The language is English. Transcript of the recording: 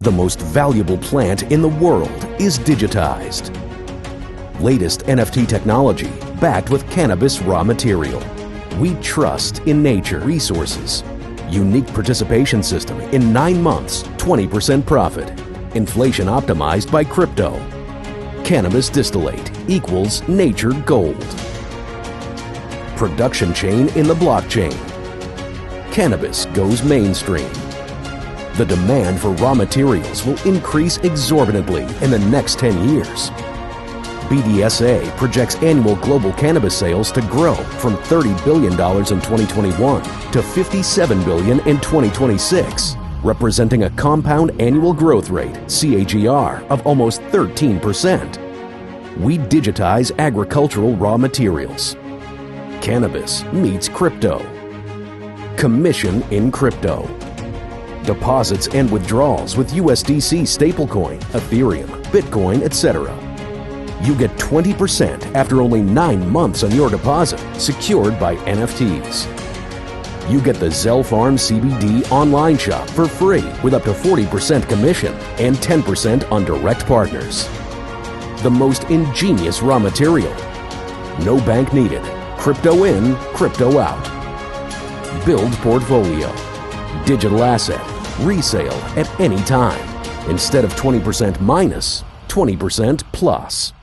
The most valuable plant in the world is digitized. Latest NFT technology backed with cannabis raw material. We trust in nature resources. Unique participation system in 9 months, 20% profit. Inflation optimized by crypto. Cannabis distillate equals nature gold. Production chain in the blockchain. Cannabis goes mainstream. The demand for raw materials will increase exorbitantly in the next 10 years. BDSA projects annual global cannabis sales to grow from $30 billion in 2021 to $57 billion in 2026, representing a compound annual growth rate, CAGR, of almost 13%. We digitize agricultural raw materials. Cannabis meets crypto. Commission in crypto. Deposits and withdrawals with USDC stablecoin, Ethereum, Bitcoin, etc. You get 20% after only 9 months on your deposit, secured by NFTs. You get the Zell Farm CBD online shop for free with up to 40% commission and 10% on direct partners. The most ingenious raw material. No bank needed. Crypto in, crypto out. Build portfolio. Digital asset. Resale at any time. Instead of 20% minus, 20% plus.